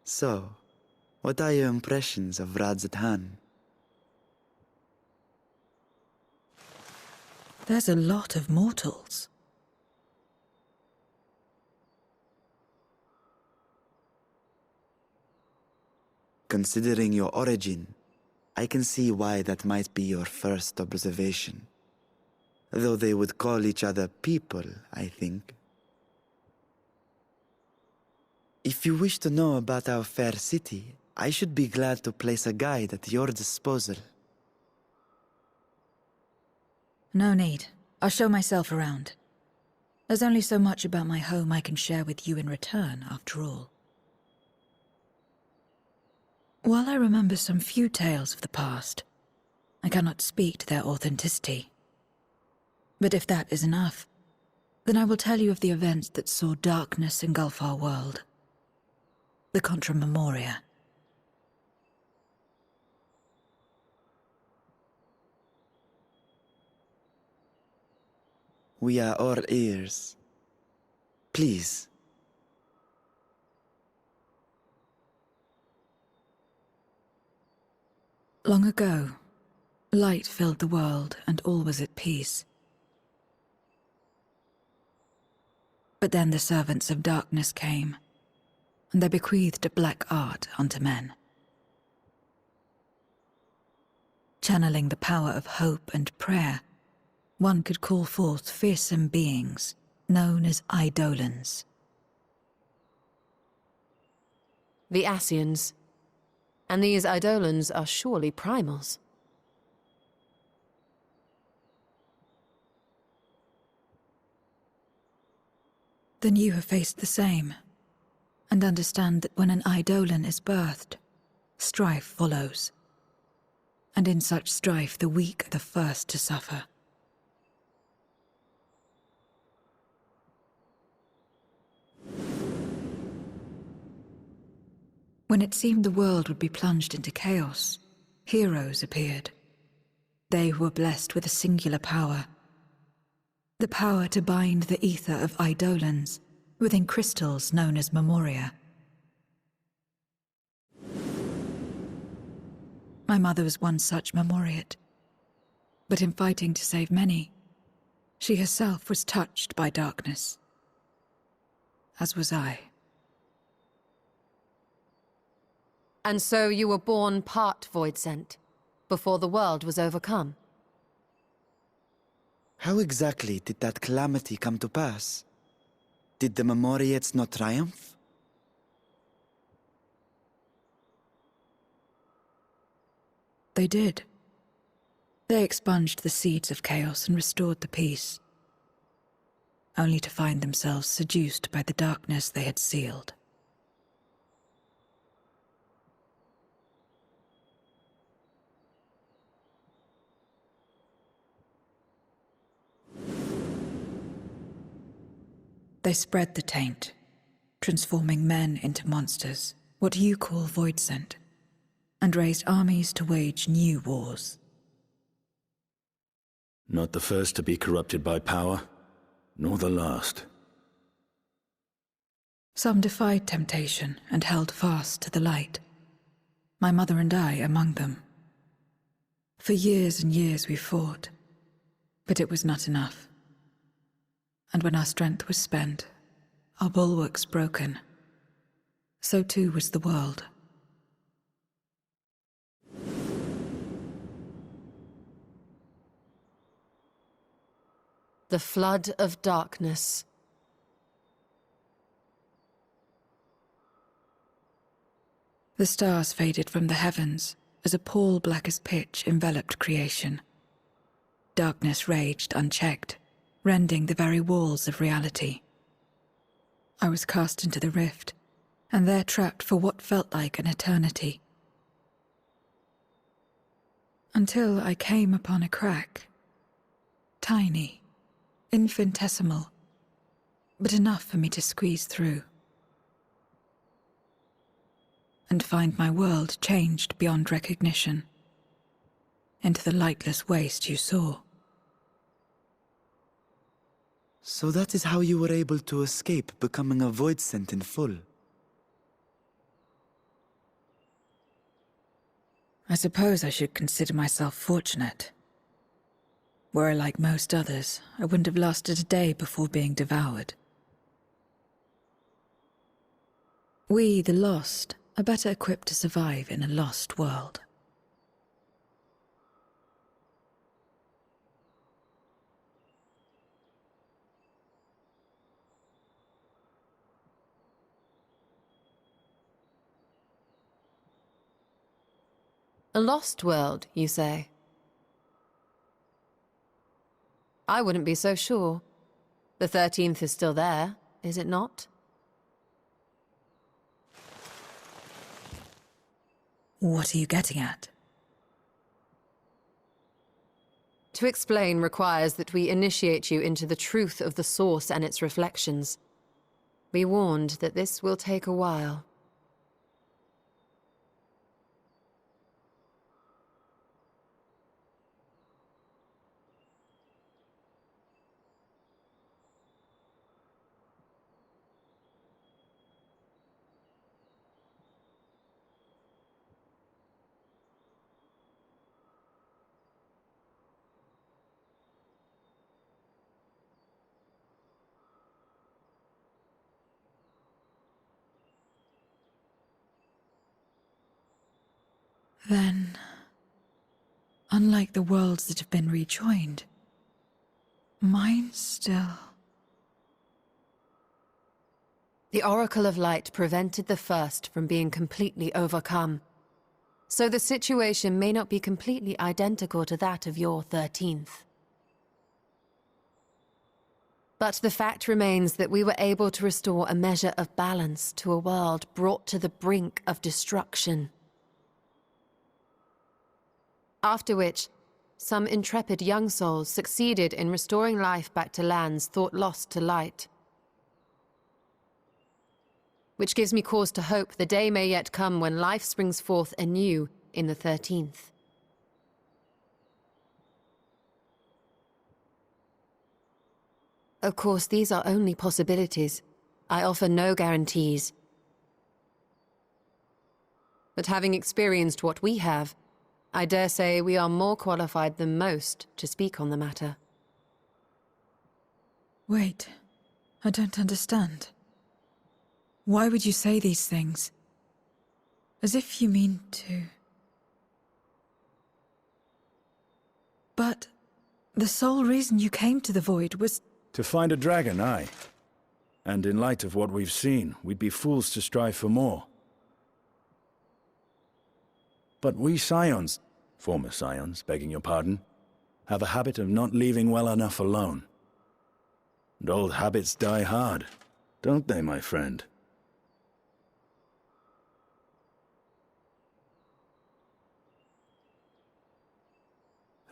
So, what are your impressions of Radzatan? There's a lot of mortals. Considering your origin, I can see why that might be your first observation. Though they would call each other people, I think. If you wish to know about our fair city, I should be glad to place a guide at your disposal. No need. I'll show myself around. There's only so much about my home I can share with you in return, after all. While I remember some few tales of the past, I cannot speak to their authenticity. But if that is enough, then I will tell you of the events that saw darkness engulf our world. The Contra Memoria. We are all ears. Please. Long ago, light filled the world and all was at peace. But then the servants of darkness came, and they bequeathed a black art unto men. Channeling the power of hope and prayer, one could call forth fearsome beings known as Eidolons. The Ascians. And these Eidolons are surely primals. Then you have faced the same, and understand that when an Eidolon is birthed, strife follows. And in such strife, the weak are the first to suffer. When it seemed the world would be plunged into chaos, heroes appeared. They were blessed with a singular power. The power to bind the ether of Eidolons within crystals known as Memoria. My mother was one such Memoriate. But in fighting to save many, she herself was touched by darkness. As was I. And so you were born part Voidsent, before the world was overcome. How exactly did that calamity come to pass? Did the Memoriates not triumph? They did. They expunged the seeds of chaos and restored the peace, only to find themselves seduced by the darkness they had sealed. They spread the taint, transforming men into monsters, what you call Voidsent, and raised armies to wage new wars. Not the first to be corrupted by power, nor the last. Some defied temptation and held fast to the light. My mother and I among them. For years and years we fought, but it was not enough. And when our strength was spent, our bulwarks broken, so too was the world. The flood of darkness. The stars faded from the heavens as a pall black as pitch enveloped creation. Darkness raged unchecked, rending the very walls of reality. I was cast into the rift, and there trapped for what felt like an eternity. Until I came upon a crack. Tiny, infinitesimal, but enough for me to squeeze through. And find my world changed beyond recognition, into the lightless waste you saw. So that is how you were able to escape becoming a Voidsent in full. I suppose I should consider myself fortunate. Were I like most others, I wouldn't have lasted a day before being devoured. We, the Lost, are better equipped to survive in a lost world. A lost world, you say? I wouldn't be so sure. The 13th is still there, is it not? What are you getting at? To explain requires that we initiate you into the truth of the source and its reflections. Be warned that this will take a while. Then, unlike the worlds that have been rejoined, mine still... The Oracle of Light prevented the first from being completely overcome. So the situation may not be completely identical to that of your 13th. But the fact remains that we were able to restore a measure of balance to a world brought to the brink of destruction. After which, some intrepid young souls succeeded in restoring life back to lands thought lost to light. Which gives me cause to hope the day may yet come when life springs forth anew in the 13th. Of course, these are only possibilities. I offer no guarantees. But having experienced what we have, I dare say we are more qualified than most to speak on the matter. Wait, I don't understand. Why would you say these things? As if you mean to... But the sole reason you came to the Void was... To find a dragon, aye. And in light of what we've seen, we'd be fools to strive for more. But we Scions, former Scions, begging your pardon, have a habit of not leaving well enough alone. And old habits die hard, don't they, my friend?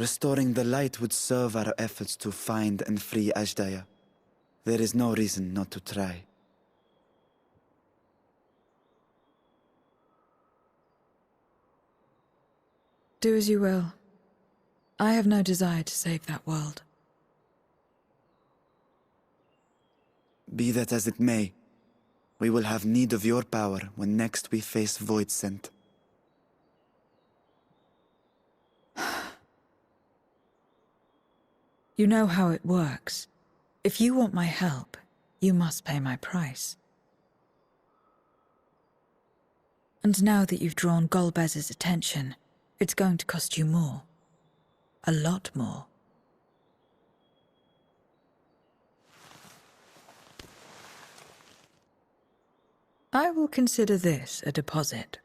Restoring the light would serve our efforts to find and free Ashdaya. There is no reason not to try. Do as you will. I have no desire to save that world. Be that as it may, we will have need of your power when next we face Void Scent. You know how it works. If you want my help, you must pay my price. And now that you've drawn Golbez's attention, it's going to cost you more. A lot more. I will consider this a deposit.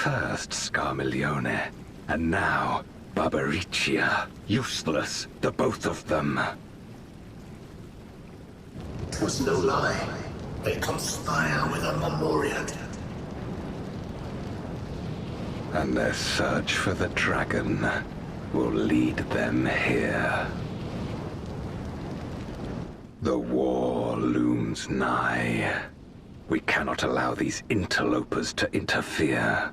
First Scarmiglione, and now Barbariccia. Useless, the both of them. 'Twas no lie. They conspire with a Memoriad. And their search for the dragon will lead them here. The war looms nigh. We cannot allow these interlopers to interfere.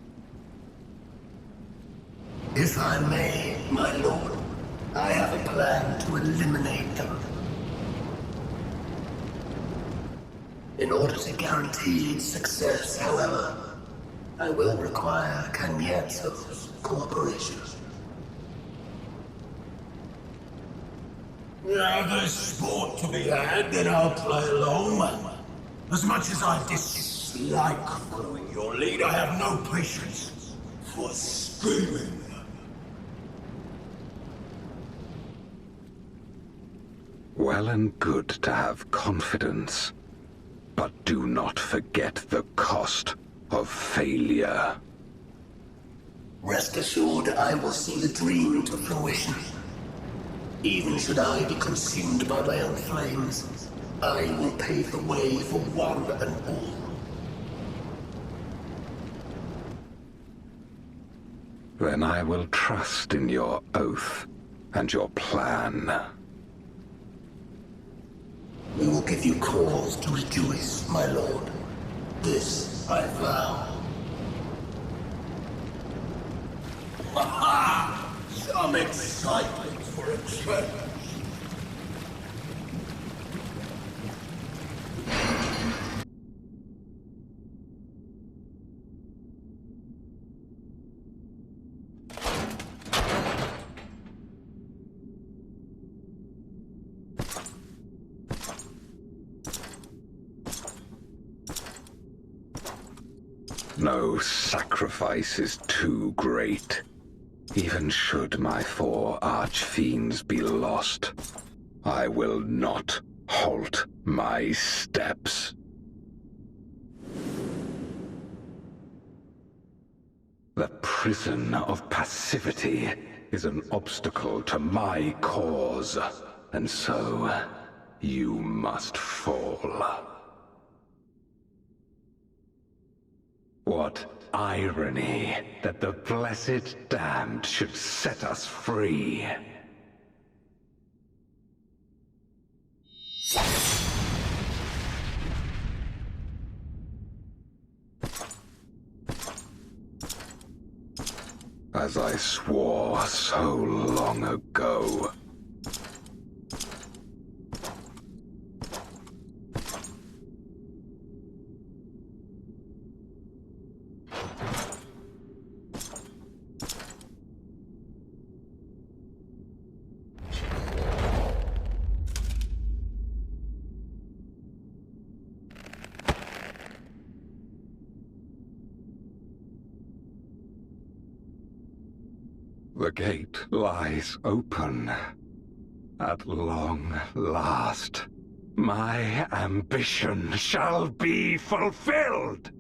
If I may, my lord, I have a plan to eliminate them. In order to guarantee success, however, I will require Cagnazzo's cooperation. Now there's sport to be had, then I'll play along. As much as I dislike following your lead, I have no patience for scheming. Well and good to have confidence, but do not forget the cost of failure. Rest assured, I will see the dream to fruition. Even should I be consumed by my own flames, I will pave the way for one and all. Then I will trust in your oath and your plan. We will give you cause to rejoice, my lord. This I vow. Ha! Some excitement for a change. No sacrifice is too great. Even should my 4 archfiends be lost, I will not halt my steps. The prison of passivity is an obstacle to my cause, and so you must fall. What irony that the blessed damned should set us free. As I swore so long ago. The gate lies open. At long last, my ambition shall be fulfilled!